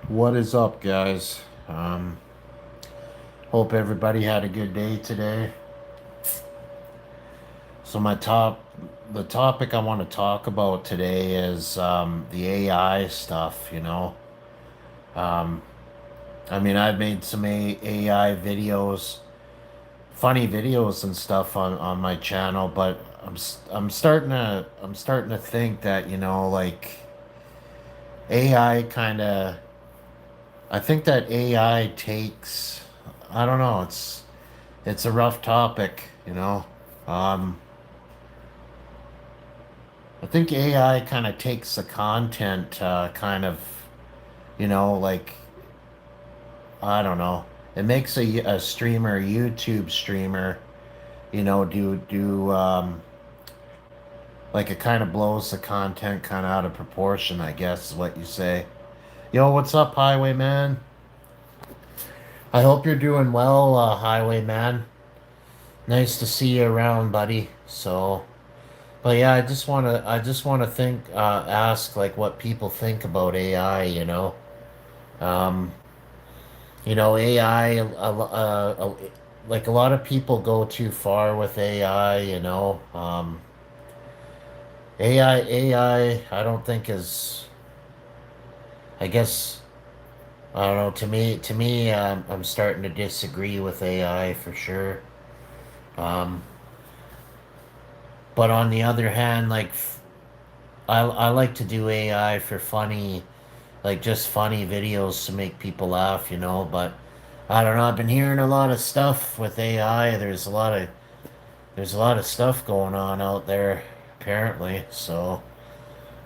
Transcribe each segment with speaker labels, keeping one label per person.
Speaker 1: What is up, guys? Hope everybody had a good day today. So the topic I want to talk about today is the AI stuff. Um, I've made some AI videos, funny videos and stuff on my channel, but I'm starting to think that like AI kind of. I think that AI takes. I don't know. It's a rough topic. Um, I think AI kind of takes the content, like, I don't know. It makes a streamer, YouTube streamer, like it kind of blows the content kind of out of proportion, I guess is what you say. Yo, what's up, Highwayman? I hope you're doing well, Highwayman. Nice to see you around, buddy. But yeah, I just wanna ask like what people think about AI. Um, AI, like a lot of people go too far with AI. I don't think I guess, I don't know, to me, I'm starting to disagree with AI for sure. Um, but on the other hand, I like to do AI for funny, like just funny videos to make people laugh. But I don't know. I've been hearing a lot of stuff with AI. There's a lot of stuff going on out there, apparently. So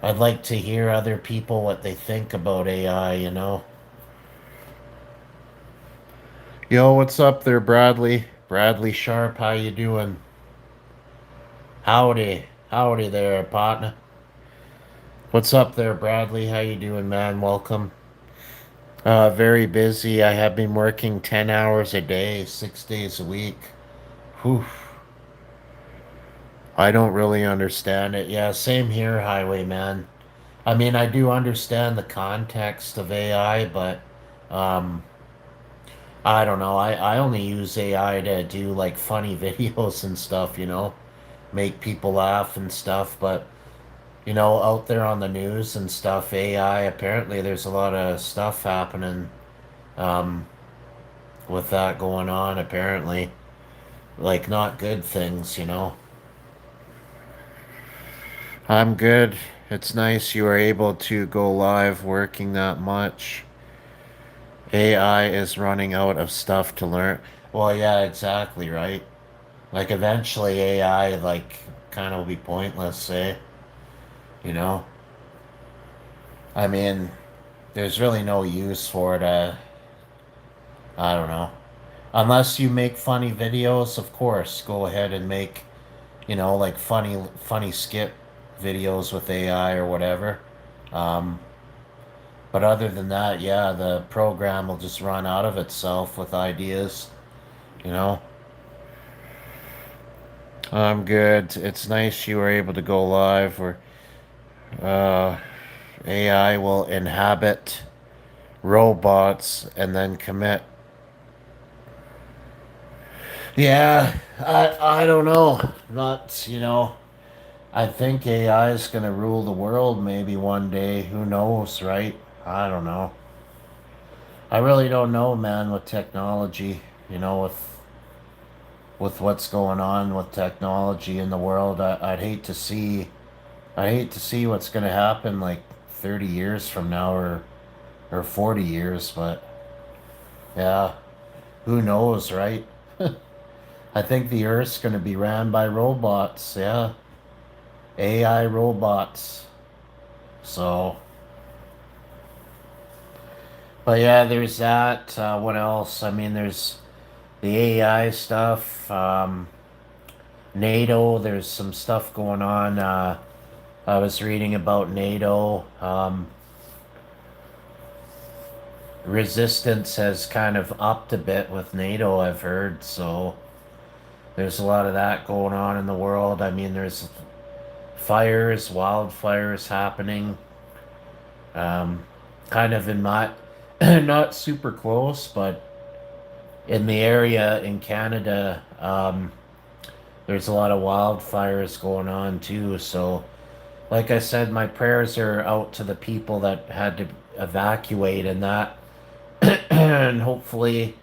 Speaker 1: I'd like to hear other people what they think about AI. Yo, what's up there, Bradley? Bradley Sharp, how you doing? Howdy, howdy there, partner. What's up there, Bradley? How you doing, man? Welcome. Very busy. I have been working 10 hours a day, 6 days a week. Whew. I don't really understand it. Yeah, same here, Highwayman. I do understand the context of AI, but um, I don't know. I only use AI to do like funny videos and stuff, make people laugh and stuff. But, out there on the news and stuff, AI, apparently there's a lot of stuff happening um, with that going on, apparently. Like, not good things. I'm good. It's nice you are able to go live working that much. AI is running out of stuff to learn. Well, yeah, exactly, right? Like eventually AI like kind of will be pointless, say, you know? I mean, there's really no use for it. I don't know. Unless you make funny videos, of course, go ahead and make, like funny skit videos with AI or whatever. Um, But other than that, yeah, the program will just run out of itself with ideas, you know? I'm good. It's nice you were able to go live where uh, AI will inhabit robots and then commit. Yeah, I don't know. Not. I think AI is going to rule the world maybe one day. Who knows, right? I don't know. I really don't know, man, with technology, with what's going on with technology in the world. I hate to see what's going to happen like 30 years from now or 40 years, but yeah, who knows, right? I think the Earth's going to be ran by robots, yeah, AI robots. So, but yeah, there's that. What else? There's the AI stuff. NATO, there's some stuff going on. I was reading about NATO. Resistance has kind of upped a bit with NATO, I've heard. So there's a lot of that going on in the world. There's wildfires happening. Um, kind of in my not super close, but in the area in Canada, there's a lot of wildfires going on too. So, like I said, my prayers are out to the people that had to evacuate and that, and hopefully,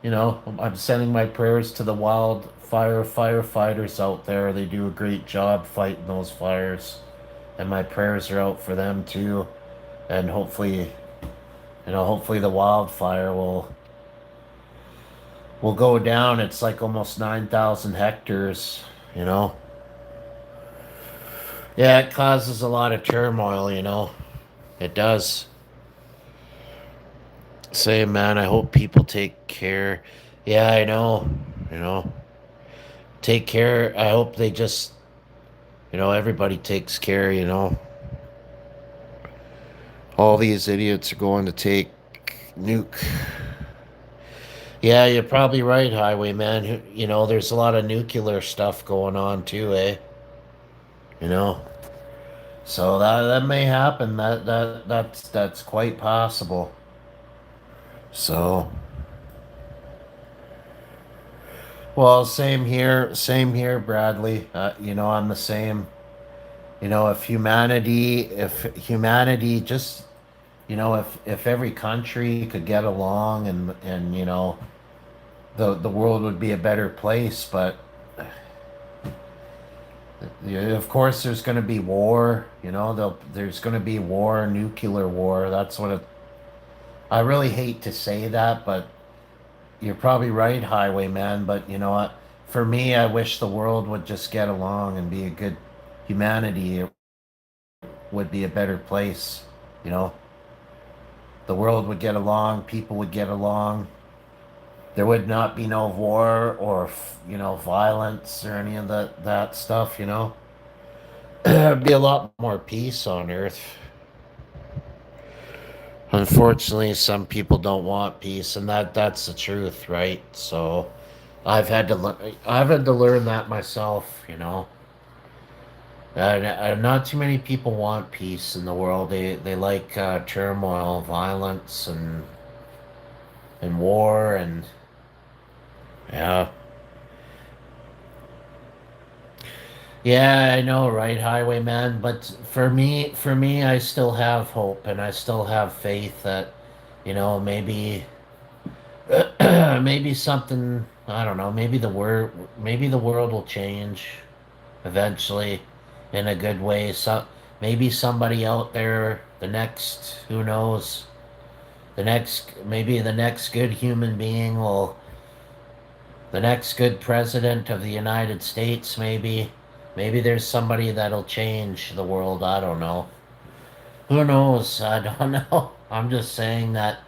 Speaker 1: I'm sending my prayers to the wildfire firefighters out there. They do a great job fighting those fires, and my prayers are out for them too. And hopefully the wildfire will go down. It's like almost 9,000 hectares, you know. Yeah, it causes a lot of turmoil. It does. Same, man. I hope people take care. Yeah, I know. You know, take care. I hope they just, everybody takes care. All these idiots are going to take nuke. Yeah, you're probably right, Highwayman. There's a lot of nuclear stuff going on too, eh? You know, so that may happen. That's quite possible. So, well, same here, Bradley. I'm the same. If humanity just, if every country could get along and the world would be a better place. But yeah, of course, there's going to be war. There's going to be war, nuclear war. That's what it. I really hate to say that, but you're probably right, Highwayman. But you know what? For me, I wish the world would just get along and be a good humanity. It would be a better place. You know, the world would get along. People would get along. There would not be no war or violence or any of that stuff. There'd be a lot more peace on Earth. Unfortunately, some people don't want peace, and that's the truth, right? So, I've had to learn that myself. Not too many people want peace in the world. They like turmoil, violence, and war, and yeah, yeah, I know, right, Highwayman. But for me, I still have hope, and I still have faith that maybe maybe something, I don't know, maybe the world will change eventually in a good way. So maybe somebody out there, the next, who knows, maybe the next good human being will, the next good president of the United States, maybe there's somebody that'll change the world. I don't know. Who knows? I don't know. I'm just saying that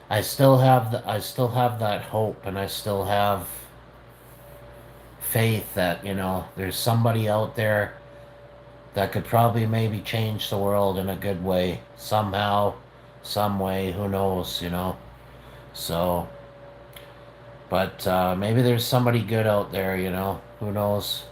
Speaker 1: I still have that hope, and I still have faith that there's somebody out there that could probably maybe change the world in a good way somehow, some way. Who knows? So, but maybe there's somebody good out there. Who knows?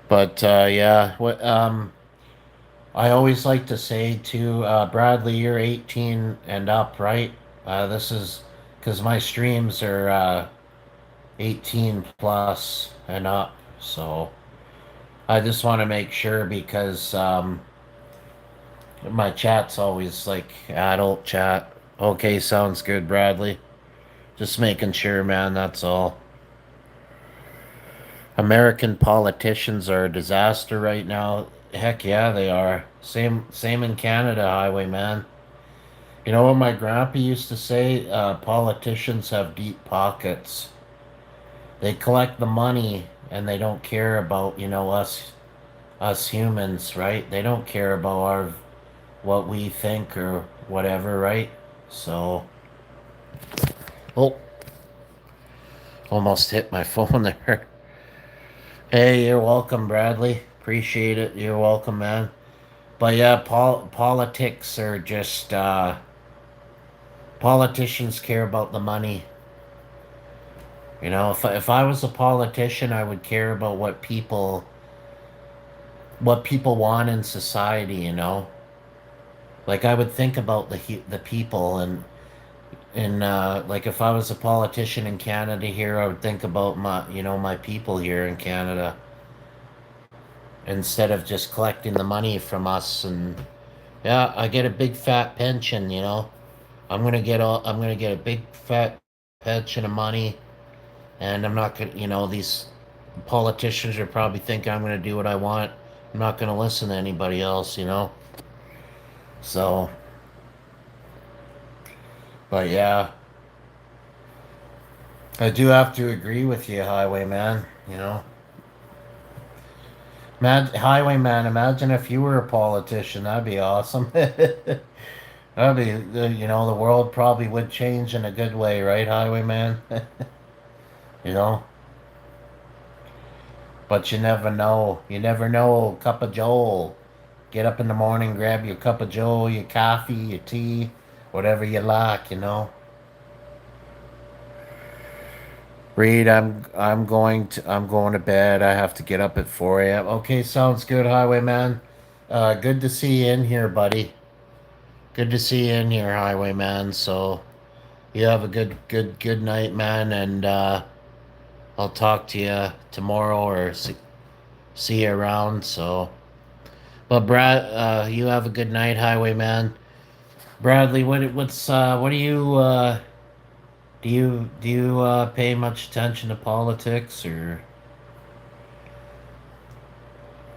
Speaker 1: But yeah, what I always like to say to Bradley, you're 18 and up, right? This is because my streams are 18 plus and up. So I just want to make sure because my chat's always like adult chat. Okay, sounds good, Bradley. Just making sure, man, that's all. American politicians are a disaster right now. Heck yeah, they are. Same in Canada, Highwayman. You know what my grandpa used to say? Politicians have deep pockets. They collect the money and they don't care about, us humans, right? They don't care about what we think or whatever, right? So, oh, almost hit my phone there. Hey, you're welcome, Bradley. Appreciate it. You're welcome, man. But yeah, politics are just politicians care about the money. If I was a politician, I would care about what people want in society. Like I would think about the people and like if I was a politician in Canada here, I would think about my people here in Canada instead of just collecting the money from us. And yeah, I get a big fat pension, I'm gonna get a big fat pension of money, and I'm not gonna, these politicians are probably thinking I'm gonna do what I want. I'm not gonna listen to anybody else. So, but yeah, I do have to agree with you, Highwayman. Highwayman, imagine if you were a politician. That'd be awesome. That'd be, the world probably would change in a good way, right, Highwayman? you know, but you never know. You never know. Cup of Joe. Get up in the morning, grab your cup of Joe, your coffee, your tea, whatever you like. Reed, I'm going to bed. I have to get up at 4 a.m. Okay, sounds good, Highwayman. Good to see you in here, buddy. Good to see you in here, Highwayman. So you have a good night, man, and I'll talk to you tomorrow or see you around. So, but Brad, you have a good night, Highwayman. Bradley, what do you pay much attention to politics or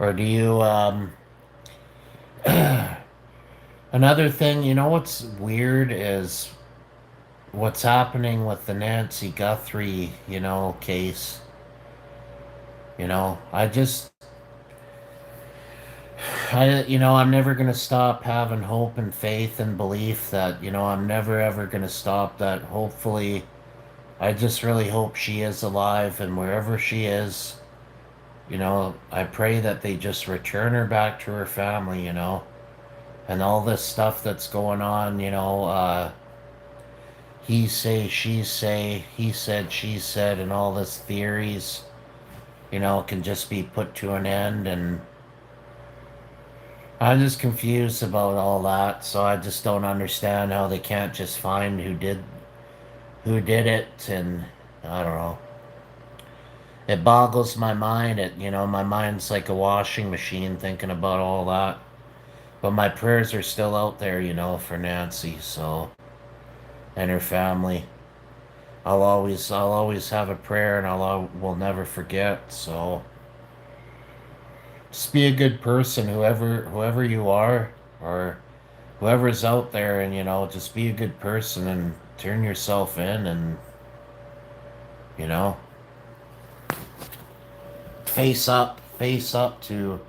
Speaker 1: do you another thing, what's weird is what's happening with the Nancy Guthrie, case. I just I'm never going to stop having hope and faith and belief that, I'm never ever going to stop that. Hopefully, I just really hope she is alive and wherever she is, I pray that they just return her back to her family. And all this stuff that's going on, he say, she say, he said, she said, and all this theories, can just be put to an end. And I'm just confused about all that, so I just don't understand how they can't just find who did it. And I don't know. It boggles my mind. My mind's like a washing machine thinking about all that. But my prayers are still out there, for Nancy, so and her family. I'll always have a prayer, and will never forget. So just be a good person, whoever you are, or whoever's out there, and just be a good person and turn yourself in, and you know, face up, face up to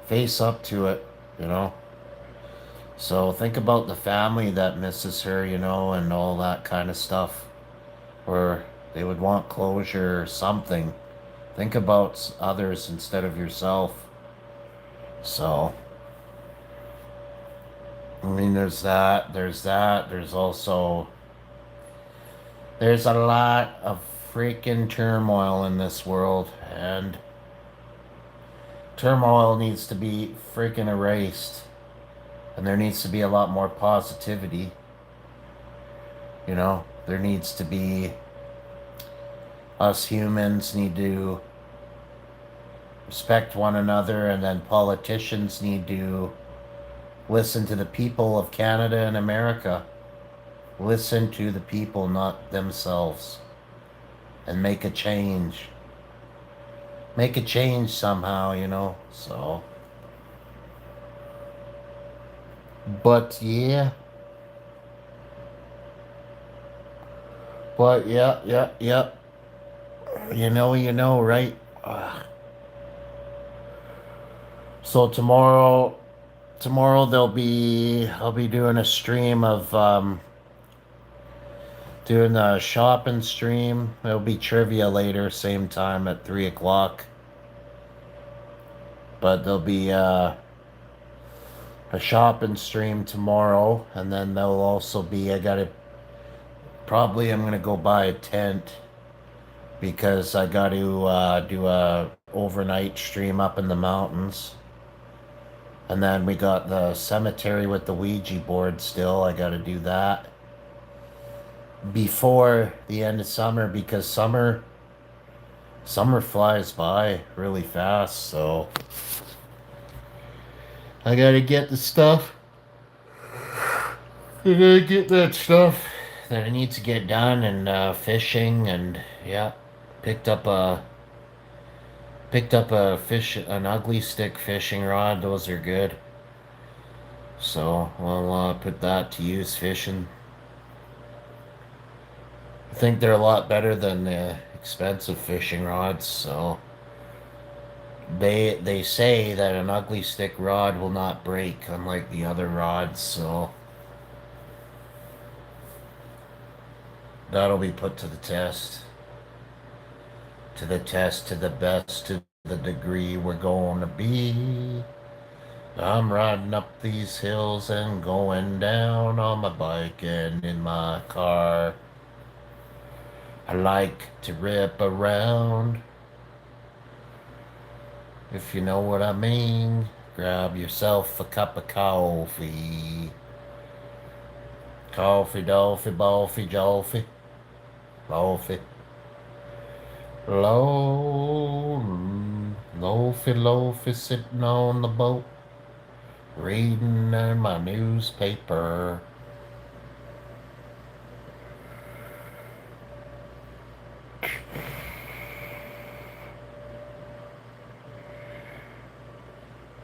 Speaker 1: it. You know. So think about the family that misses her, and all that kind of stuff, or they would want closure or something. Think about others instead of yourself. So, I mean, there's also, there's a lot of freaking turmoil in this world, and turmoil needs to be freaking erased, and there needs to be a lot more positivity. There needs to be, us humans need to respect one another, and then politicians need to listen to the people of Canada and America. Listen to the people, not themselves, and make a change. Make a change somehow. So, but yeah, yeah. Right? So tomorrow I'll be doing a stream of doing a shopping stream. There'll be trivia later, same time at 3 o'clock. But there'll be a shopping stream tomorrow, and then there'll also be, I'm gonna go buy a tent because I got to do a overnight stream up in the mountains. And then we got the cemetery with the Ouija board still. I got to do that before the end of summer because summer flies by really fast. So I got to get the stuff. I got to get that stuff that I need to get done and fishing and yeah, picked up a an ugly stick fishing rod. Those are good. So I'll put that to use fishing. I think they're a lot better than the expensive fishing rods. So they say that an ugly stick rod will not break, unlike the other rods. So that'll be put to the test. To the test, to the best, to the degree we're going to be. I'm riding up these hills and going down on my bike and in my car. I like to rip around, if you know what I mean. Grab yourself a cup of coffee. Coffee, dolphy, bolfy, jolfy, lolfy. Loafy, loafy, sitting on the boat, reading in my newspaper.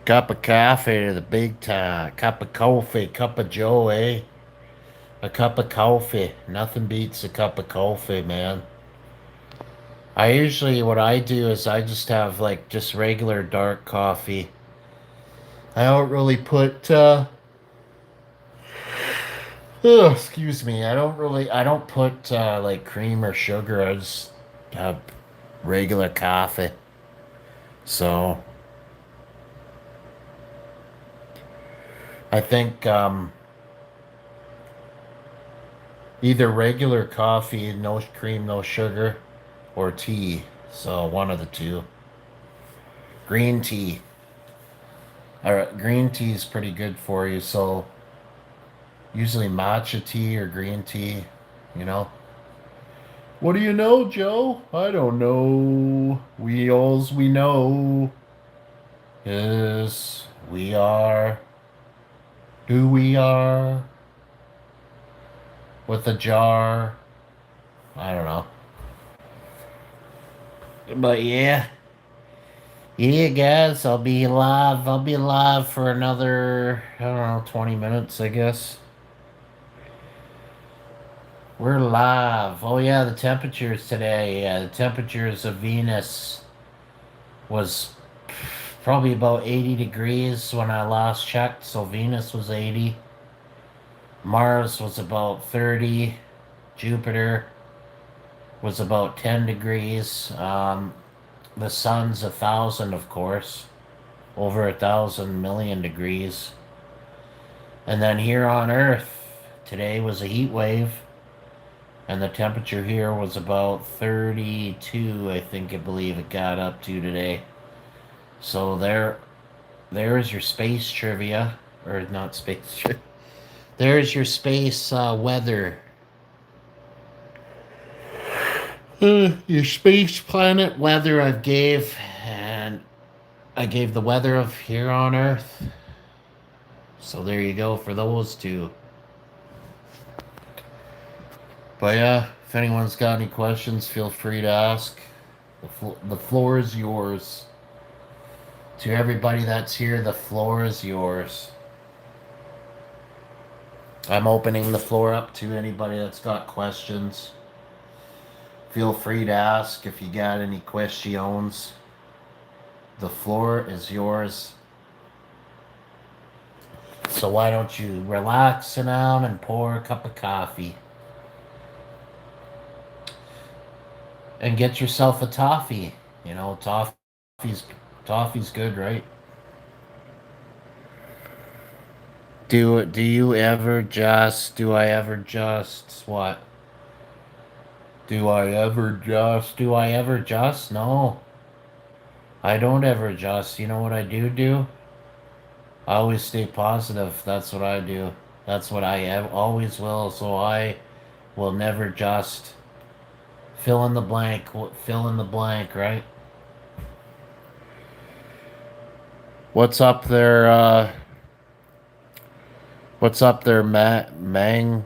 Speaker 1: Cup of coffee to the big time. Cup of coffee, cup of joe, eh? A cup of coffee. Nothing beats a cup of coffee, man. What I do is I just have like just regular dark coffee. I don't really put, oh, excuse me. I don't put like cream or sugar. I just have regular coffee. So I think either regular coffee, no cream, no sugar, or tea. So one of the two. Green tea. Green tea is pretty good for you. So usually matcha tea or green tea, you know. What do you know, Joe? I don't know. We know is we are who we are with a jar. I don't know. But yeah. Yeah, guys, I'll be alive. I'll be alive for another, I don't know, 20 minutes, I guess. We're live. Oh, yeah, the temperatures today. The temperatures of Venus was probably about 80 degrees when I last checked. So Venus was 80. Mars was about 30. Jupiter was about 10 degrees. The sun's 1,000, of course, over 1,000 million degrees. And then here on Earth, today was a heat wave, and the temperature here was about 32, I believe it got up to today. So there's your space trivia, or not space trivia. There's your space weather. Your space planet weather and I gave the weather of here on Earth. So there you go for those two. But yeah, if anyone's got any questions, feel free to ask. The floor is yours. To everybody that's here, the floor is yours. I'm opening the floor up to anybody that's got questions. Feel free to ask if you got any questions. The floor is yours. So why don't you relax, sit down, and pour a cup of coffee. And get yourself a toffee. You know, toffee's good, right? Do I ever just what? Do I ever just? No. I don't ever just. You know what I do? I always stay positive. That's what I do. That's what always will. So I will never just fill in the blank. Fill in the blank, right? What's up there? What's up there, Mangus?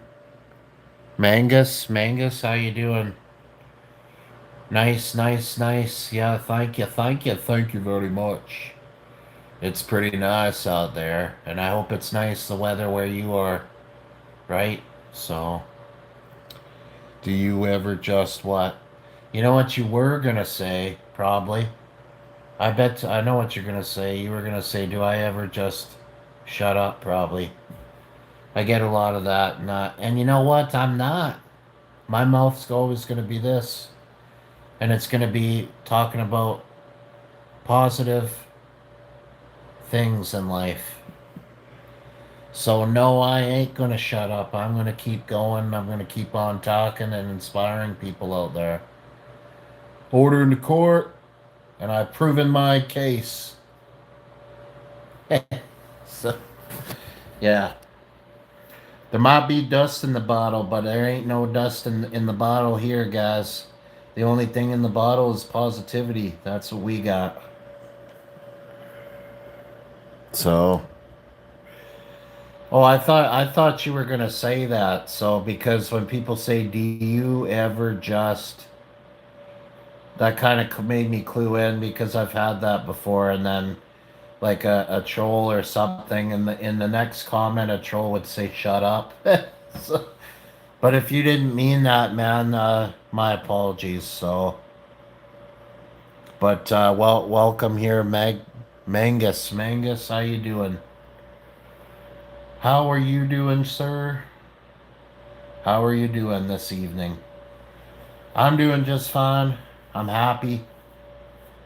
Speaker 1: Mangus, how you doing? Nice, nice, nice. Yeah, thank you, thank you, thank you very much. It's pretty nice out there, and I hope it's nice the weather where you are, right? So, do you ever just what? You know what you were gonna say, probably. I know what you're gonna say. You were gonna say, do I ever just shut up, probably. I get a lot of that, not, and you know what? I'm not. My mouth's always gonna be this, and it's gonna be talking about positive things in life. So no, I ain't gonna shut up. I'm gonna keep going. I'm gonna keep on talking and inspiring people out there. Order in the court, and I've proven my case. So yeah, there might be dust in the bottle, but there ain't no dust in the bottle here, guys. The only thing in the bottle is positivity. That's what we got. So, oh, I thought you were gonna say that. So because when people say, "Do you ever just," that kind of made me clue in because I've had that before, and then like a troll or something, and in the next comment, a troll would say, "Shut up." So, but if you didn't mean that, man, my apologies. So, but welcome here, Mangus. How you doing? How are you doing, sir? How are you doing this evening? I'm doing just fine. I'm happy,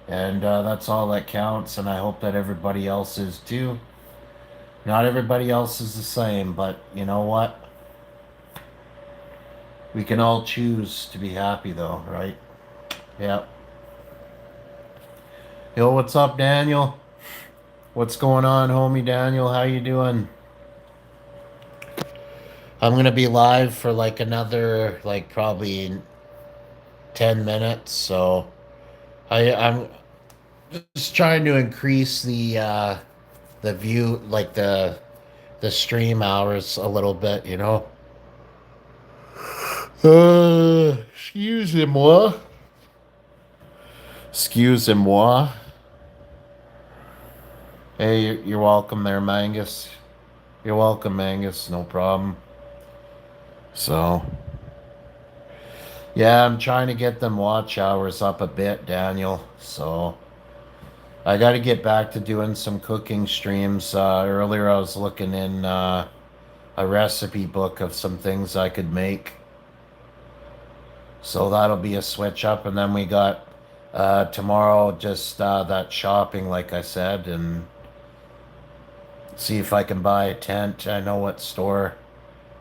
Speaker 1: and that's all that counts. And I hope that everybody else is too. Not everybody else is the same, but you know what? We can all choose to be happy, though, right? Yeah. Yo, what's up, Daniel? What's going on, homie Daniel? How you doing? I'm gonna be live for like another, like probably 10 minutes. So I'm just trying to increase the view, like the stream hours a little bit, you know. Excusez-moi. Excusez-moi. Hey, you're welcome there, Mangus. You're welcome, Mangus. No problem. So, yeah, I'm trying to get them watch hours up a bit, Daniel. So, I got to get back to doing some cooking streams. Earlier, I was looking in a recipe book of some things I could make. So, that'll be a switch up. And then we got tomorrow just that shopping, like I said, and see if I can buy a tent. I know what store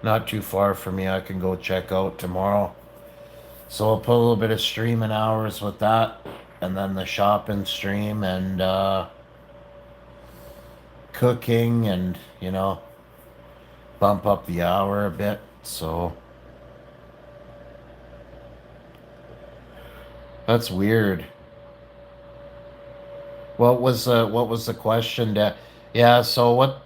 Speaker 1: not too far from me I can go check out tomorrow. So I'll put a little bit of streaming hours with that, and then the shopping stream and cooking, and bump up the hour a bit. So that's weird. What was the question? Yeah. So what?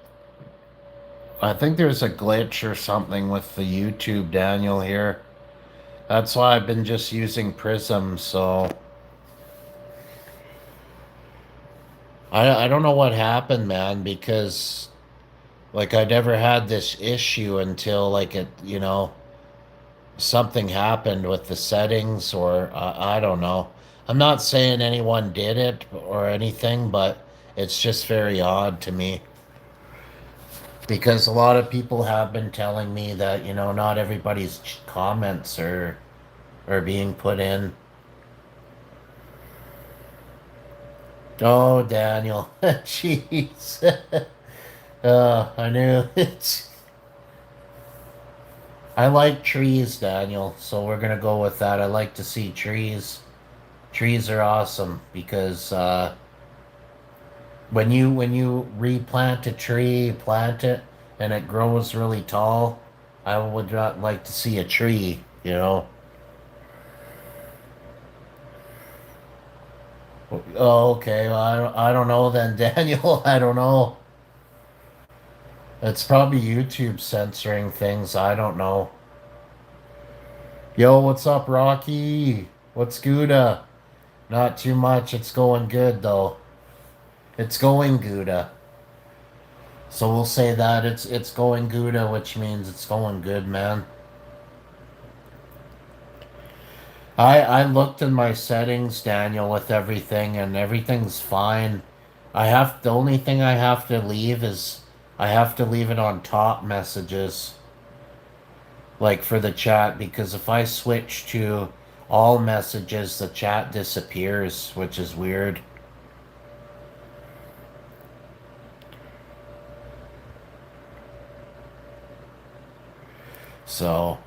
Speaker 1: I think there's a glitch or something with the YouTube, Daniel here. That's why I've been just using Prism. So I don't know what happened, man, because like I never had this issue until like something happened with the settings, or I don't know. I'm not saying anyone did it or anything, but it's just very odd to me because a lot of people have been telling me that not everybody's comments are being put in. Oh, Daniel, jeez. I knew it. I like trees, Daniel, so we're gonna go with that. I like to see trees. Trees are awesome because When you replant a tree, plant it, and it grows really tall, I would not like to see a tree, you know. Oh, okay. Well, I don't know then, Daniel. I don't know. It's probably YouTube censoring things. I don't know. Yo, what's up, Rocky? What's Gouda? Not too much. It's going good though. It's going Gouda. So we'll say that it's going Gouda, which means it's going good, man. I looked in my settings, Daniel, with everything, and everything's fine. The only thing I have to leave is I have to leave it on top messages, like for the chat, because if I switch to all messages, the chat disappears, which is weird. So,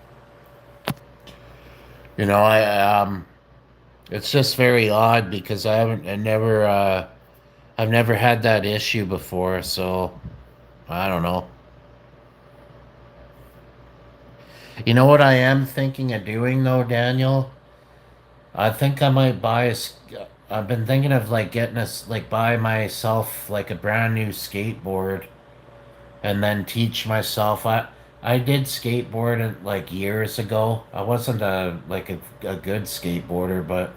Speaker 1: I it's just very odd because I've never had that issue before, so I don't know. You know what I am thinking of doing though, Daniel? I think I might I've been thinking of like like buy myself like a brand new skateboard and then teach myself. I did skateboard like years ago. I wasn't a good skateboarder, but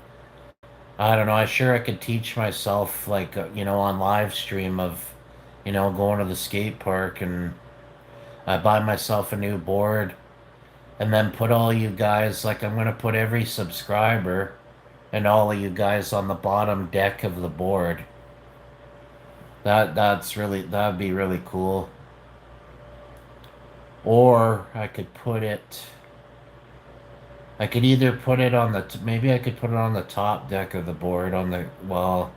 Speaker 1: I don't know. I could teach myself like on live stream of going to the skate park, and I buy myself a new board and then put all you guys, like I'm gonna put every subscriber and all of you guys on the bottom deck of the board. That'd be really cool. Or I could either put it on maybe I could put it on the top deck of the board on the well,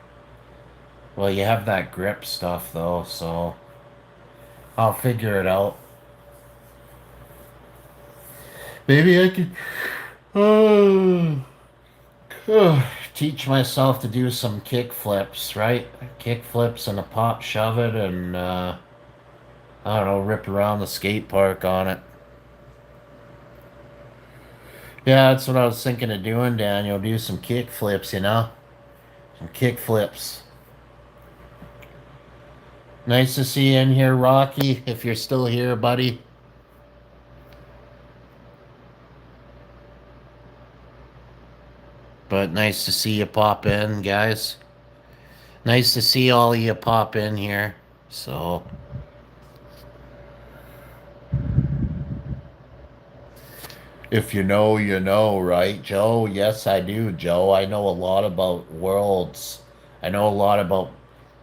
Speaker 1: you have that grip stuff though, so I'll figure it out. Maybe I could teach myself to do some kick flips, right? Kick flips and a pop shove it, and I don't know, rip around the skate park on it. Yeah, that's what I was thinking of doing, Daniel. Do some kick flips, some kick flips. Nice to see you in here, Rocky, if you're still here, buddy. But nice to see you pop in, guys. Nice to see all of you pop in here. So, if you know, you know, right, Joe? Yes, I do, Joe. I know a lot about worlds. I know a lot about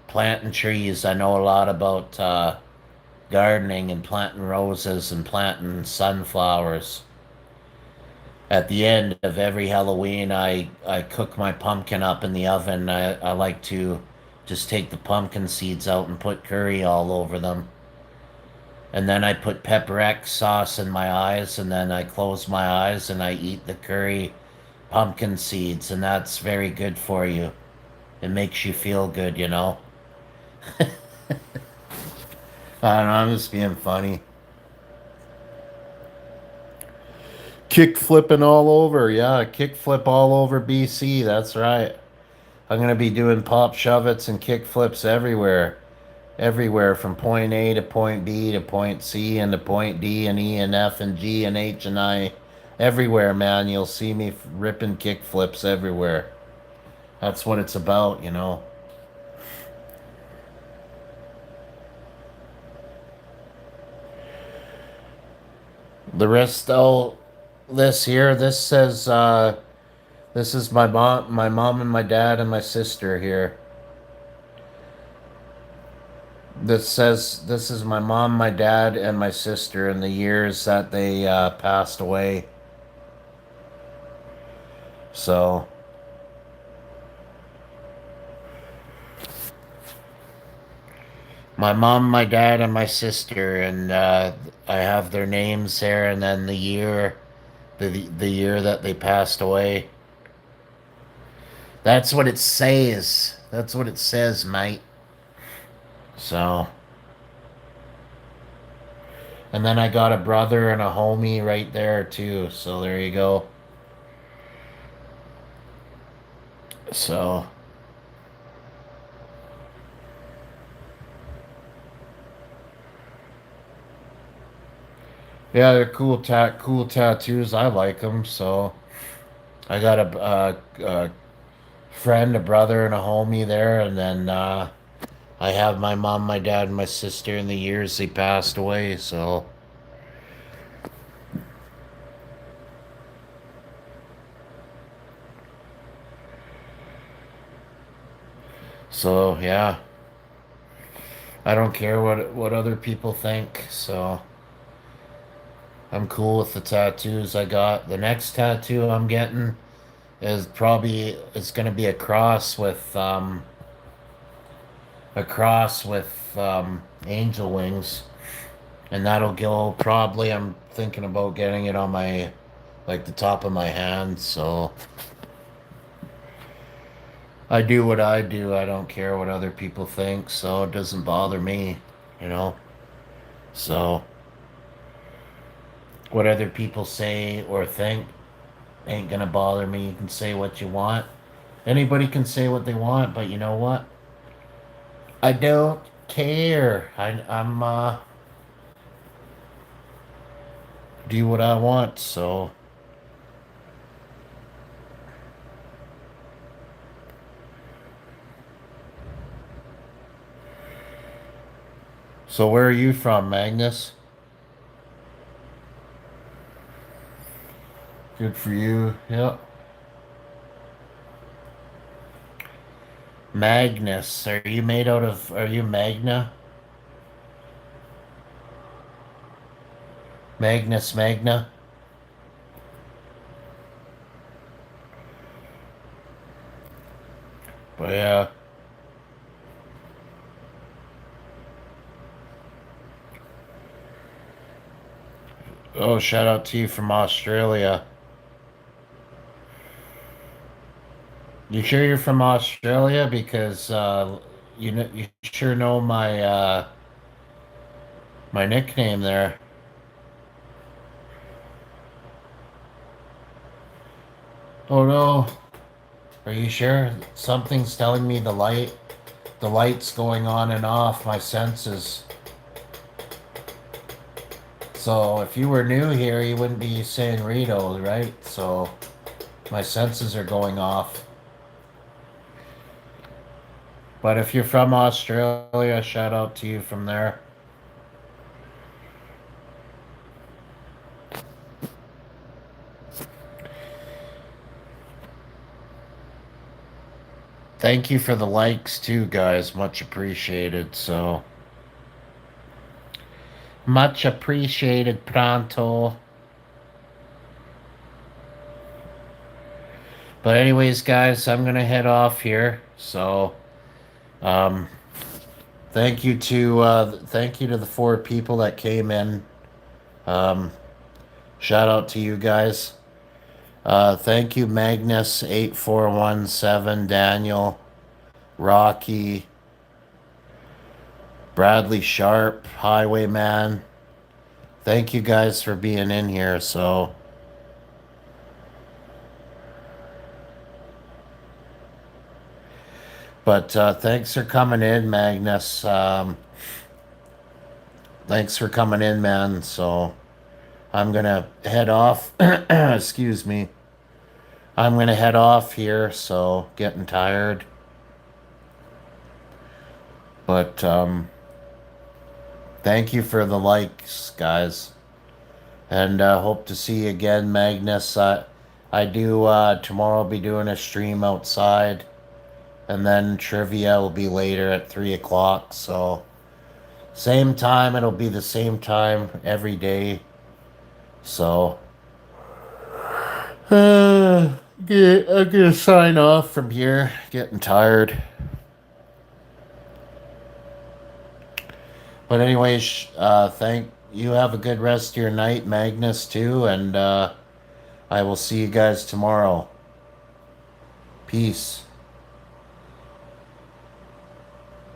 Speaker 1: planting trees. I know a lot about gardening and planting roses and planting sunflowers. At the end of every Halloween, I cook my pumpkin up in the oven. I like to just take the pumpkin seeds out and put curry all over them. And then I put pepper X sauce in my eyes, and then I close my eyes and I eat the curry pumpkin seeds, and that's very good for you. It makes you feel good, you know? I don't know, I'm just being funny. Kick flipping all over, yeah, kick flip all over BC, that's right. I'm gonna be doing pop shove-its and kick flips everywhere. Everywhere from point A to point B to point C and to point D and E and F and G and H and I. Everywhere, man. You'll see me ripping kick flips everywhere. That's what it's about. The rest, oh, this says, this is my mom and my dad and my sister here. This says this is my mom, my dad, and my sister in the years that they passed away. So, my mom, my dad, and my sister, and I have their names there, and then the year that they passed away. That's what it says. That's what it says, mate. So, and then I got a brother and a homie right there too. So there you go. So, yeah, they're cool tattoos. I like them. So I got a friend, a brother, and a homie there, and then I have my mom, my dad, and my sister. In the years they passed away. So yeah, I don't care what other people think. So I'm cool with the tattoos I got. The next tattoo I'm getting is probably it's gonna be a cross with angel wings, and that'll go probably. I'm thinking about getting it on my like the top of my hand. So I do what I do. I don't care what other people think, so it doesn't bother me, you know. So what other people say or think ain't gonna bother me. You can say what you want. Anybody can say what they want, but you know what? I don't care. I'm do what I want. So where are you from, Magnus? Good for you. Yep. Magnus. Are you made out of are you Magna? Magnus Magna? But yeah. Oh, shout out to you from Australia. You sure you're from Australia? Because you sure know my nickname there. Oh no. Are you sure? Something's telling me the light's going on and off my senses. So if you were new here, you wouldn't be saying Rito, right? So my senses are going off. But if you're from Australia, shout out to you from there. Thank you for the likes too, guys. Much appreciated. So much appreciated, pronto. But anyways, guys, I'm gonna head off here. So um thank you to the four people that came in. Um Shout out to you guys. Thank you, Magnus 8417, Daniel, Rocky, Bradley Sharp, Highwayman. Thank you guys for being in here. But thanks for coming in, Magnus. Thanks for coming in, man. So I'm gonna head off. Excuse me. I'm gonna head off here. So getting tired. But thank you for the likes, guys. And hope to see you again, Magnus. I do tomorrow. I'll be doing a stream outside, and then trivia will be later at 3 o'clock. So same time. It'll be the same time every day. So I'm gonna sign off from here. Getting tired. But anyways, thank you. Have a good rest of your night, Magnus, too, and I will see you guys tomorrow. Peace.